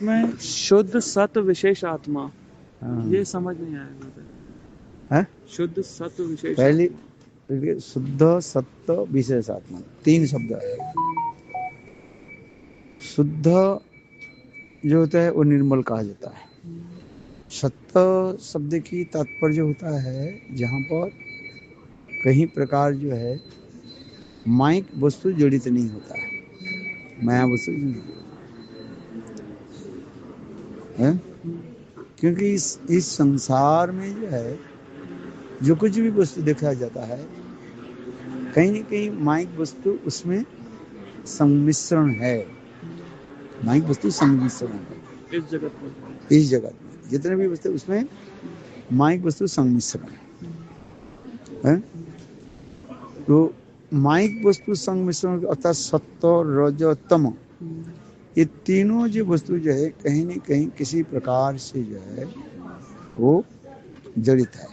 में शुद्ध सत्व विशेष आत्मा, हाँ। ये समझ नहीं आया मुझे। है शुद्ध सत्व विशेष पहली आत्मा। शुद्ध सत्य विशेष आत्मा, 3 शब्द है। शुद्ध जो होता है वो निर्मल कहा जाता है। सत्य शब्द की तात्पर्य होता है जहां पर कहीं प्रकार जो है माइक वस्तु जड़ित नहीं होता है, माया वस्तु है। क्योंकि इस संसार में जो है जो कुछ भी वस्तु देखा जाता है कहीं न कहीं माइक वस्तु उसमें सम्मिश्रण है। माइक वस्तु सम्मिश्रण है इस जगत में, इस जगत में जितने भी वस्तु उसमें माइक वस्तु सम्मिश्रण है। तो माइक वस्तु संमिश्रण अर्थात सत्व रज तम, ये तीनों जो वस्तु जो है कहीं न कहीं किसी प्रकार से जो है वो जड़ित है।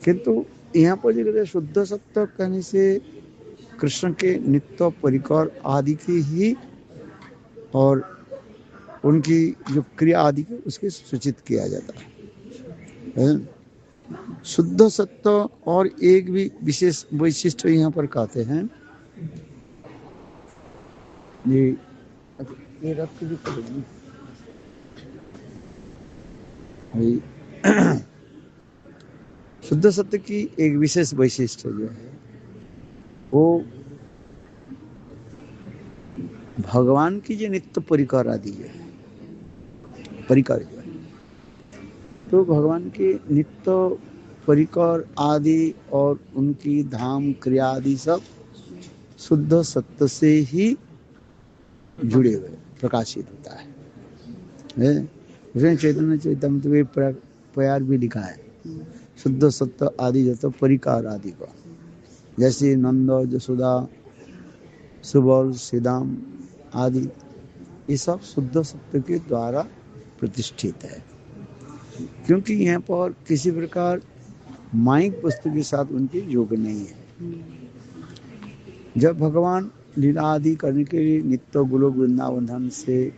किंतु यहाँ पर जो कहते हैं शुद्ध सत्व कहने से कृष्ण के नित्य परिकर आदि के ही और उनकी जो क्रिया आदि के उसके सूचित किया जाता है। शुद्ध सत्व और एक भी विशेष वैशिष्ट यहाँ पर कहते हैं, ये रख के भी करेंगे। शुद्ध सत्य की एक विशेष वैशिष्ट जो है वो भगवान की जो नित्य परिकर आदि है, परिकर जो है, तो भगवान के नित्य परिकर आदि और उनकी धाम क्रिया आदि सब शुद्ध सत्य से ही जुड़े हुए प्रकाशित होता है। उसमें चैतन्य चैतन्य में प्यार भी लिखा है, शुद्ध सत्य आदि जो तो परिकार आदि को, जैसे नंद जसोदा सुबल सीदाम आदि ये सब शुद्ध सत्य के द्वारा प्रतिष्ठित है। क्योंकि यहाँ पर किसी प्रकार माइक वस्तु के साथ उनके योग नहीं है। जब भगवान लीला आदि करने के लिए नित्य गोलोक वृंदावन धाम से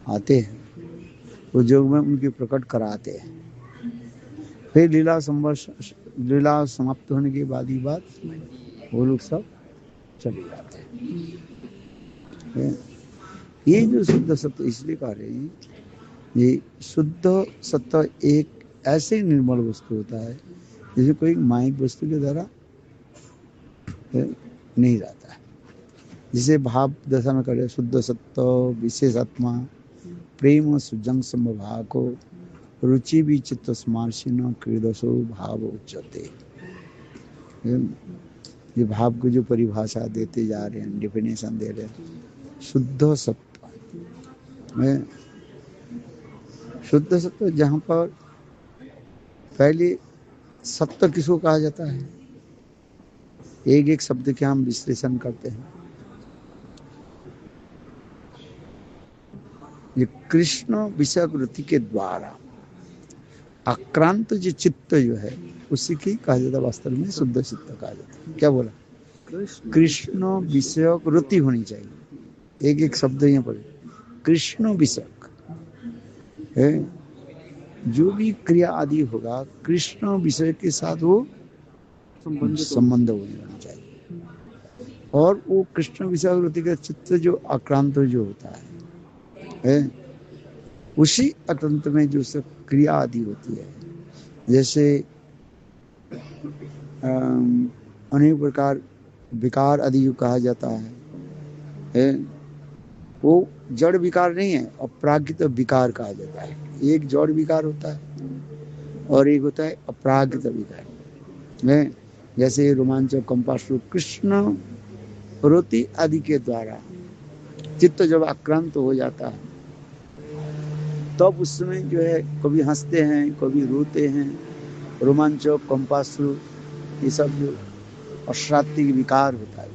आते हैं वो योग में उनकी प्रकट कराते हैं, फिर लीला समाप्त होने के बाद ही वो लोग सब चले जाते हैं। ये जो शुद्ध सत्य इसलिए कह रहे हैं, ये शुद्ध सत्य एक ऐसे निर्मल वस्तु होता है जिसे कोई माइक वस्तु के द्वारा नहीं रहता है। जिसे भाव दशा में करे शुद्ध सत्य विशेष आत्मा प्रेम सुजंग समभाव को रुचि भी चित्त स्मार्शिन क्रीडसो भाव उच्चते। ये भाव को जो परिभाषा देते जा रहे हैं, डिफिनेशन दे रहे हैं, शुद्ध सत्य, शुद्ध सत्य जहां पर पहले सत्य किसको कहा जाता है, एक एक शब्द के हम विश्लेषण करते हैं। ये कृष्ण विषय वृत्ति के द्वारा आक्रांत जो चित्त जो है उसी की कहा जाता है, वास्तव में शुद्ध चित्त कहा जाता है। क्या बोला, कृष्ण विषय वृत्ति होनी चाहिए। एक एक शब्द यहाँ पर कृष्ण विषय है, जो भी क्रिया आदि होगा कृष्ण विषय के साथ वो संबंध होना चाहिए। और वो कृष्ण विषय वृत्ति का चित्त जो आक्रांत जो होता है उसी अतंत में जो सब क्रिया आदि होती है, जैसे अनेक प्रकार विकार आदि जो कहा जाता है वो जड़ विकार नहीं है, अपरागित विकार कहा जाता है। एक जड़ विकार होता है और एक होता है अपरागित विकार। जैसे रोमांचक कंपास कृष्ण रोति आदि के द्वारा चित्त जब आक्रांत हो जाता है तब उसमें जो है कभी हंसते हैं कभी रोते हैं, रोमांचक कंपासु ये सब जो अश्रात्तिक विकार होता है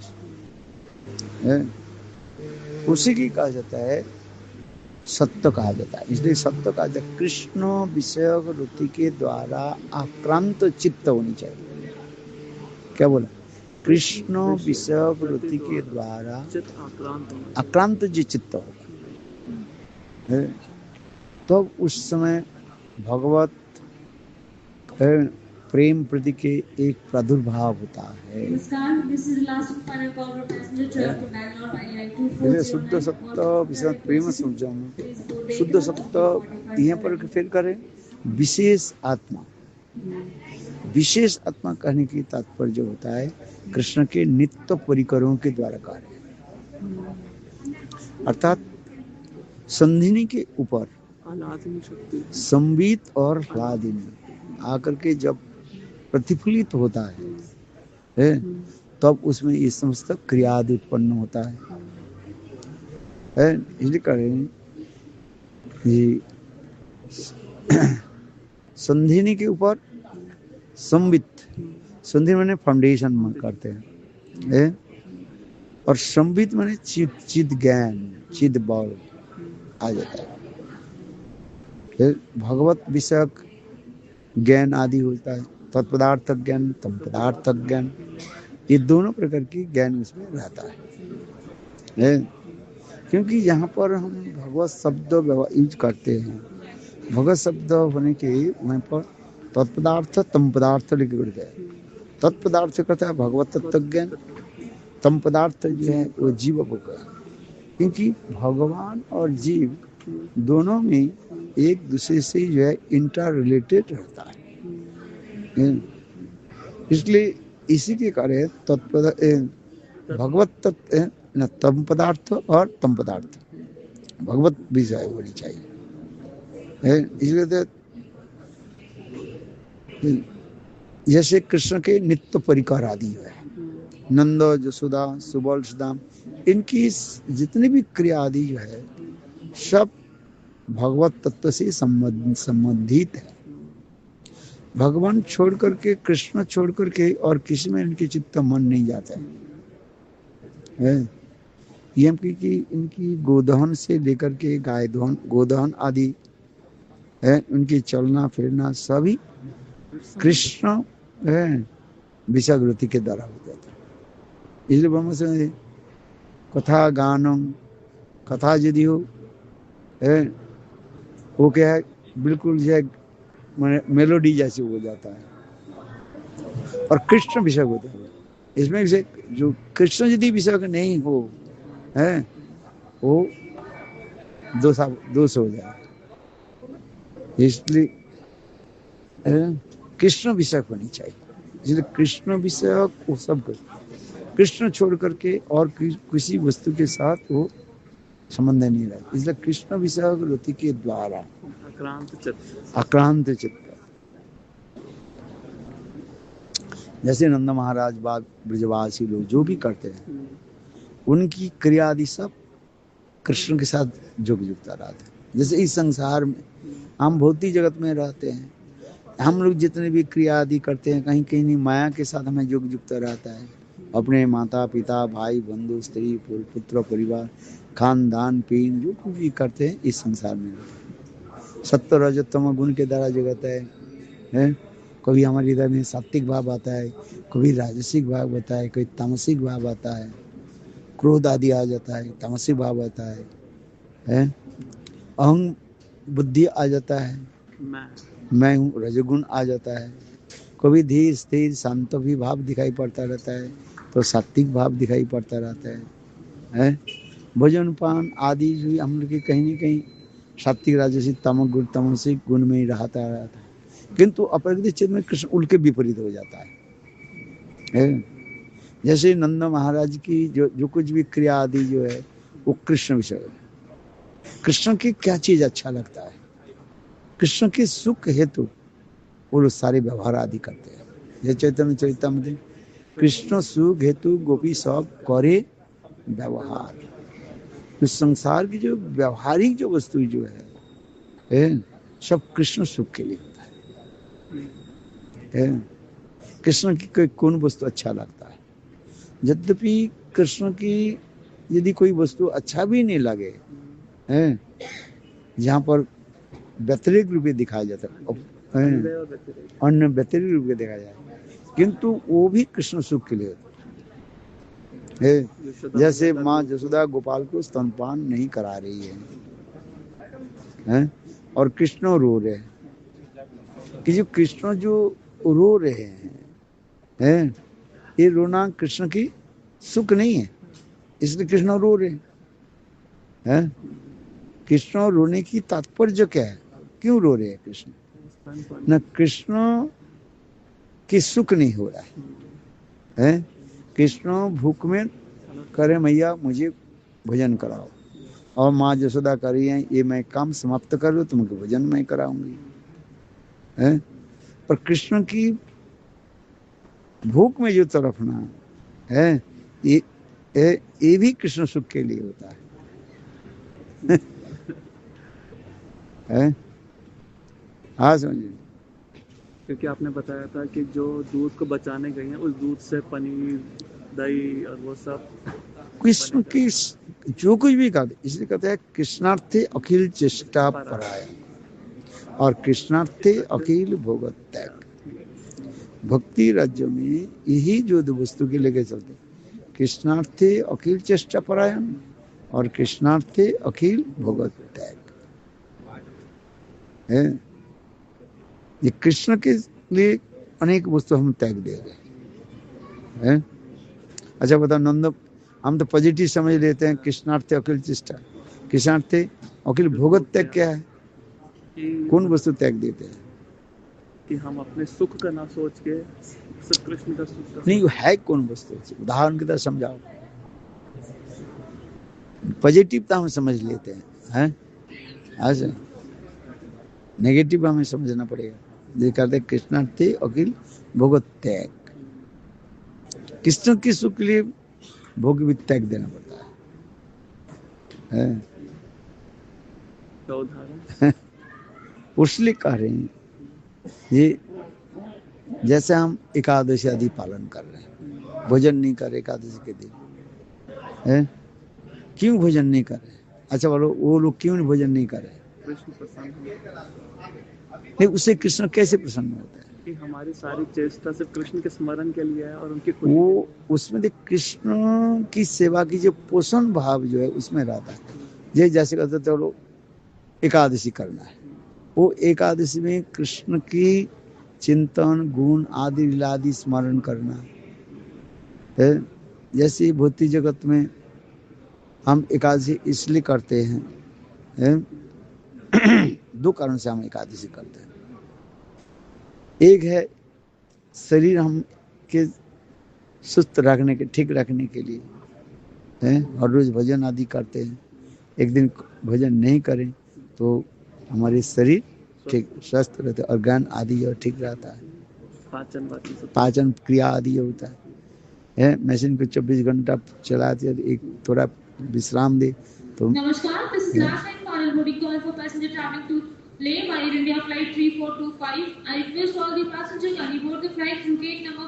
उसी की कहा जाता है सत्य कहा जाता है। इसलिए सत्य कहा जाता है कृष्ण विषय वृत्ति के द्वारा आक्रांत चित्त होनी चाहिए। क्या बोला, कृष्ण विषय वृत्ति के द्वारा आक्रांत जो चित्त होगा है, तब उस समय भगवत प्रेम प्रति के एक प्रादुर्भाव होता है। इसलिए शुद्ध सत्य विषय प्रेम समझम, शुद्ध सत्य यहाँ पर फिर करें विशेष आत्मा। विशेष आत्मा कहने की तात्पर्य होता है कृष्ण के नित्य परिकरों के द्वारा कार्य, अर्थात संधिनी के ऊपर संबित और ह्लादिनी आकर के जब प्रतिफलित होता है तब उसमें ये समस्त क्रियादि उत्पन्न होता है। इसलिए करें कि संधिनी के ऊपर संबित, संधि माने फाउंडेशन करते हैं, और संबित माने चिद ज्ञान, चिद बल आ जाता है। भगवत विषयक ज्ञान आदि होता है, तत्पदार्थ ज्ञान, तम पदार्थ ज्ञान, ये दोनों प्रकार की ज्ञान उसमें रहता है। क्योंकि यहाँ पर हम भगवत शब्द यूज करते हैं, भगवत शब्द होने के वहाँ पर तत्पदार्थ तम पदार्थ लिखे गए हैं। तत्पदार्थ कहता है भगवत तत्व ज्ञान, तम पदार्थ जो है वो जीव होगा, क्योंकि भगवान और जीव दोनों में एक दूसरे से जो है इंटर रिलेटेड रहता है। इसलिए इसी के कार्य भगवत तत्व तम पदार्थ और तम पदार्थ भगवत विषय होनी चाहिए। इसलिए जैसे कृष्ण के नित्य परिकर आदि है, नंद जसोदा सुबल सुदाम, इनकी जितनी भी क्रिया आदि जो है सब भगवत तत्व से संबंधित है। भगवान छोड़ करके, कृष्ण छोड़ करके और किसी में इनके चित्त मन नहीं जाता है। ये कि इनकी गोदहन से लेकर के गाय दहन, गोदहन आदि है, उनकी चलना फिरना सभी कृष्ण विषयवृत्ति के द्वारा हो जाता है। इसलिए ब्रह्म से कथा गानम, कथा यदि हो वो क्या है बिल्कुल जो है मेलोडी जैसे हो जाता है, और कृष्ण विषय होता है। इसमें से जो कृष्ण यदि विषय नहीं हो है वो दोष हो जाए। इसलिए कृष्ण विषय होनी चाहिए। इसलिए कृष्ण विषय वो सब कृष्ण छोड़ करके और किसी वस्तु के साथ वो संबंध नहीं रहता। इसलिए कृष्ण विषय वृत्ति के द्वारा आक्रांत चित्त, जैसे नंद महाराज ब्रजवासी लोग जो भी करते हैं उनकी क्रिया आदि सब कृष्ण के साथ युक्त रहते हैं। जैसे इस संसार में हम भौतिक जगत में रहते हैं, हम लोग जितने भी क्रिया आदि करते हैं कहीं कहीं नहीं माया के साथ हमें युक्त रहता है। अपने माता पिता भाई बंधु स्त्री पुत्र परिवार खानदान पीन जो कुछ भी करते हैं इस संसार में सत्य रजतम गुण के द्वारा जगत है। कभी हमारे हृदय में सात्विक भाव आता है, कभी राजसिक भाव आता है, कभी तामसिक भाव आता है, क्रोध आदि आ जाता है, तामसिक भाव आता है, अहं बुद्धि आ जाता है, मैं हूँ रजगुण आ जाता है, कभी धीर स्थिर शांत भी भाव दिखाई पड़ता रहता है तो सात्विक भाव दिखाई पड़ता रहता है। भोजन पान आदि जो हम लोग के कहीं न कहीं सात्विक राजसिक तामसिक गुण में ही रहता है, किंतु अपराधिक चित्त में कृष्ण उल्टे विपरीत हो जाता है। जैसे नंद महाराज की जो कुछ भी क्रिया आदि जो है वो कृष्ण विषय है। कृष्ण की क्या चीज अच्छा लगता है, कृष्ण के सुख हेतु वो लोग सारे व्यवहार आदि करते हैं। ये चैतन्य चरितामृत कृष्ण सुख हेतु गोपी सब करे व्यवहार। तो संसार की जो व्यवहारिक जो वस्तु जो है सब कृष्ण सुख के लिए होता है। कृष्ण की कोई कौन वस्तु अच्छा लगता है, यद्यपि कृष्ण की यदि कोई वस्तु अच्छा भी नहीं लगे है, जहाँ पर व्यतिरिक्त रूप में दिखाया जाता है, अन्य व्यतिरिक्त रूप में देखा जाए, किंतु वो भी कृष्ण सुख के लिए होता है। जैसे माँ जसोदा गोपाल को स्तनपान नहीं करा रही है, हैं, और कृष्ण रो रहे हैं कि जो कृष्ण जो रो रहे हैं, ये रोना कृष्ण की सुख नहीं है, इसलिए कृष्ण रो रहे हैं। कृष्ण रोने की तात्पर्य क्या है, क्यों रो रहे हैं कृष्ण? न कृष्ण की सुख नहीं हो रहा है, कृष्ण भूख में करे मैया मुझे भोजन कराओ, और माँ यशोदा कर रही है ये मैं काम समाप्त कर लूं तुमको भोजन मैं कराऊंगी, है? पर कृष्ण की भूख में जो तड़पना है ये भी कृष्ण सुख के लिए होता है? हाँ समझिए। क्योंकि आपने बताया था कि जो दूध को बचाने गई हैं उस दूध से पनीर दही और वो सब कृष्ण की जो कुछ भी कहते इसलिए कहते हैं कृष्णार्थे अखिल चेष्टा परायण और कृष्णार्थे अखिल भोगत त्याग। भक्ति राज्य में यही जो दो वस्तु के लेके चलते, कृष्णार्थे अखिल चेष्टा परायण और कृष्णार्थे अखिल भोगत त्याग है। ये कृष्ण के लिए अनेक वस्तु हम त्याग दे रहे हैं। अच्छा बताओ नंद, हम तो पॉजिटिव समझ लेते हैं कृष्णार्थे अखिल चेष्टा, कृष्णार्थे अखिल भोगत त्याग क्या है? कौन वस्तु त्याग देते हैं? कि हम अपने सुख का ना सोच के सिर्फ कृष्ण का सुख का नहीं वो है कौन वस्तु, उदाहरण की तरह समझाओ। पॉजिटिव तो हम समझ लेते हैं, अच्छा नेगेटिव हमें समझना पड़ेगा। ये कहते हैं कृष्णार्थे अखिल भोगत त्याग, कृष्ण की सुख के लिए भोग भी त्याग देना पड़ता है। उदाहरण उसलिए कह रहे हैं ये जैसे हम एकादशी आदि पालन कर रहे हैं, भोजन नहीं कर रहे एकादशी के दिन, है क्यों भोजन नहीं कर रहे? अच्छा बोलो वो लोग क्यों भोजन नहीं कर रहे? कृष्ण प्रसन्न नहीं उससे कृष्ण कैसे प्रसन्न होता है? कि हमारी सारी चेष्टा सिर्फ कृष्ण के स्मरण के लिए है और उनकी खुशी वो उसमें देख कृष्ण की सेवा की जो पोषण भाव जो है उसमें रहता है। ये जैसे कहते चलो एकादशी करना है, वो एकादशी में कृष्ण की चिंतन गुण आदि लीलादि स्मरण करना है। जैसे भौतिक जगत में हम एकादशी इसलिए करते हैं, दो कारण से हम एकादशी करते हैं। एक है शरीर हम के सुस्त रखने के ठीक रखने के लिए है, और रोज भोजन आदि करते हैं। एक दिन भोजन नहीं करें तो हमारे शरीर ठीक स्वस्थ रहते और ज्ञान आदि और ठीक रहता है, पाचन क्रिया आदि होता है। मशीन को 24 घंटा चलाते एक थोड़ा विश्राम दे तो। नमस्कार, this is last and final boarding call for passenger traveling to Leh by Air India flight 3425. I request all the passengers to board the flight through gate number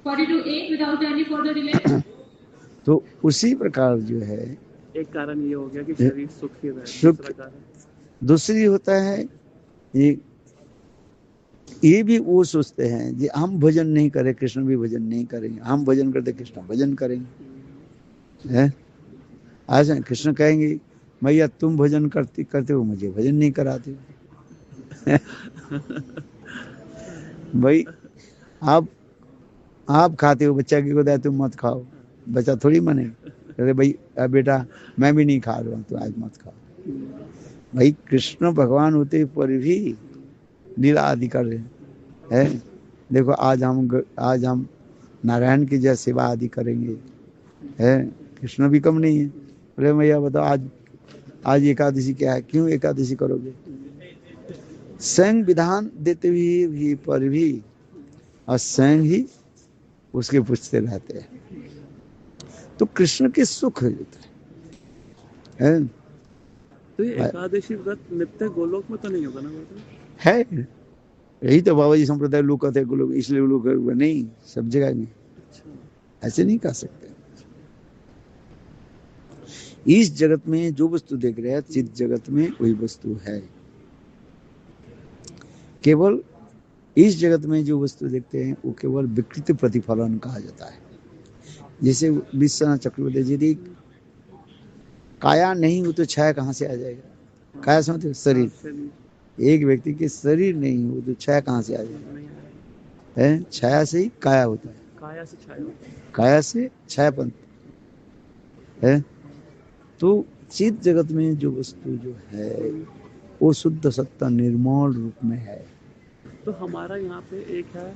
42A without any further delay. तो उसी प्रकार जो है एक कारण ये हो गया कि शरीर सुखी रहे, सुख दूसरी होता है ये भी वो सोचते हैं कि हम भोजन नहीं करें कृष्ण भी भोजन नहीं करेंगे, हम भोजन करते कृष्ण भोजन करेंगे, है? आज कृष्ण कहेंगे मैया तुम भोजन करते हो मुझे भोजन नहीं कराते हो। भाई आप खाते हो, बच्चा की गोदा तुम मत खाओ, बच्चा थोड़ी मने अरे भाई बेटा मैं भी नहीं खा रहा हूँ तो आज मत खाओ। भाई कृष्ण भगवान होते पर भी लीला आदि कर रहे हैं। देखो आज हम नारायण की जय सेवा आदि करेंगे, है कृष्ण भी कम नहीं है। अरे भैया बताओ आज एकादशी क्या है, क्यों एकादशी करोगे? स्वयं विधान देते हुए भी पर भी और स्वयं ही उसके पूछते रहते हैं, तो कृष्ण के सुख होता है। तो ये एकादशी व्रत नित्य गोलोक में तो नहीं होगा ना? है यही तो बाबा जी संप्रदाय लोग कहते हैं गोलोक, इसलिए लोग नहीं सब जगह नहीं, ऐसे नहीं कह सकते। इस जगत में जो वस्तु देख रहे हैं चित्त जगत में वही वस्तु है। केवल इस जगत में जो वस्तु देखते हैं वो केवल विकृत प्रतिफलन कहा जाता है। जैसे विश्वनाथ चक्रवर्ती जी काया नहीं हो तो छाया कहां से आ जाएगा? काया से मतलब शरीर। शरीर एक व्यक्ति के शरीर नहीं हो तो छाया कहाँ से आ जाए? नहीं है, है छाया से ही काया होता है, काया से छाया होता है। काया से छायापन है। तो चित जगत में जो वस्तु जो है वो शुद्ध सत्ता निर्मल रूप में है। तो हमारा यहाँ पे एक है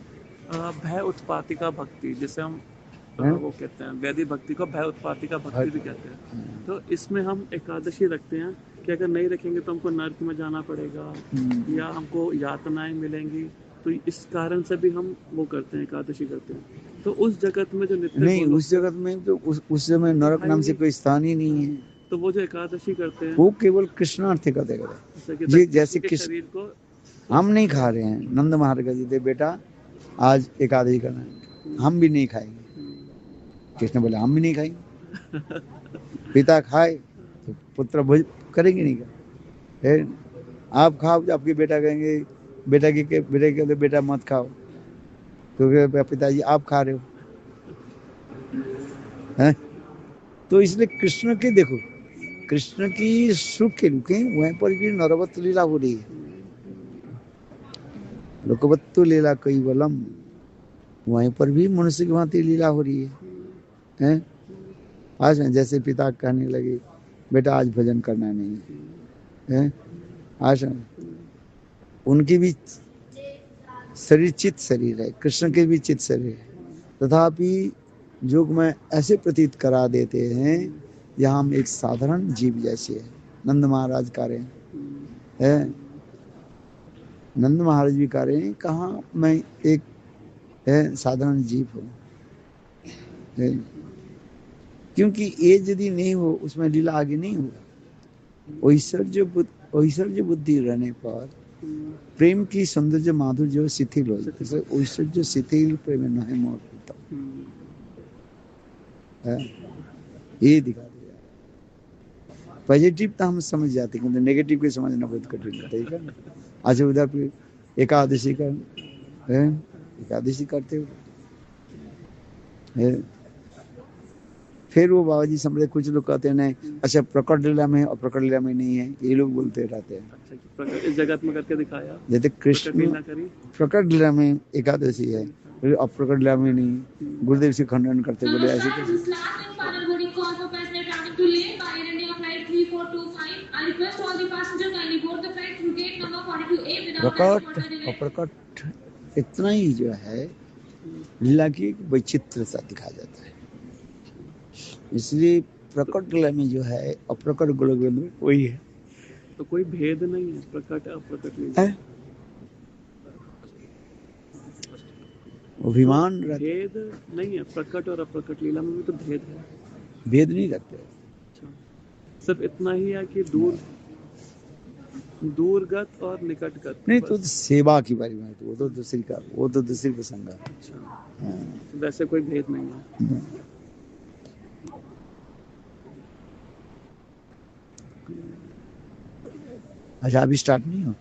भय उत्पातिका भक्ति, जिसे हम हैं? वो कहते हैं वैदिक भक्ति को भय उत्पातिका भक्ति भी कहते हैं। तो इसमें हम एकादशी रखते हैं कि अगर नहीं रखेंगे तो हमको नर्क में जाना पड़ेगा या हमको यातनाएं मिलेंगी, तो इस कारण से भी हम वो करते हैं, एकादशी करते हैं। तो उस जगत में जो नित्य नहीं, गोलोक उस जगत में तो उस समय नरक नाम से कोई स्थान ही नहीं है। तो वो जो एकादशी करते हैं वो केवल कृष्णार्थ का देगा जैसे कि जी, जैसे के कृष्ण शरीर को हम नहीं खा रहे हैं। नंद महाराज जी थे बेटा आज एकादशी करना है, हम भी नहीं खाएंगे। कृष्ण बोले हम भी नहीं खाएंगे। पिता खाए तो पुत्र भोज करेंगे नहीं क्या? है आप खाओ, आपके बेटा कहेंगे बेटा के बेटा मत खाओ, क्योंकि पिताजी आप खा रहे हो। है तो इसलिए कृष्ण के देखो, कृष्ण की सुख के रुके वहीं पर भी नरवत लीला हो रही है। लोकवत्तु लीला कैवलम, वहीं पर भी मनुष्य की भांति लीला हो रही है? आज जैसे पिता कहने लगे बेटा आज भजन करना नहीं है, आज उनकी भी शरीर चित शरीर है, कृष्ण के भी चित शरीर है, तथापि योग में ऐसे प्रतीत करा देते हैं यहाँ हम एक साधारण जीव जैसे है। नंद महाराज कह रहे हैं, नंद महाराज भी कह रहे हैं कहाँ मैं एक साधारण जीव हूँ, क्योंकि ये यदि नहीं हो उसमें लीला आगे नहीं होगा। ऐश्वर्य बुद्धि रहने पर प्रेम की सौंदर्य माधुर्य शिथिल हो जाए, ऐश्वर्य शिथिल प्रेम नहीं मोर होता है। ये दिखा दिया। पॉजिटिव तो हम समझ जाते हैं, किंतु नेगेटिव को समझना बहुत कठिन होता है। अच्छा उधर पे एकादशी करते हो, फिर वो बाबा जी समझे। कुछ लोग कहते हैं नहीं अच्छा प्रकट लीला में और प्रकट लीला में नहीं है, ये लोग बोलते रहते हैं। अच्छा, इस जगत में करके दिखाया जैसे कृष्ण प्रकट लीला में एकादशी है, और प्रकट लीला में नहीं। गुरुदेव से खंडन करते बोले ऐसे कैसे। प्रकट और प्रकट इतना ही जो है लीला की वैचित्रता दिखा जाता है। इसलिए प्रकट लीला में जो है अप्रकट गोलोक में वही है, तो कोई भेद नहीं है प्रकट अप्रकट लीला। अभिमान तो भेद नहीं है प्रकट और अप्रकट लीला में भी तो भेद है, भेद नहीं रखते। अच्छा, सिर्फ इतना ही है कि दूरगत और निकटगत नहीं तो सेवा की बारी में वो तो दूसरी प्रसंग है। अच्छा, वैसे कोई भेद नहीं है। अच्छा अभी स्टार्ट नहीं हो।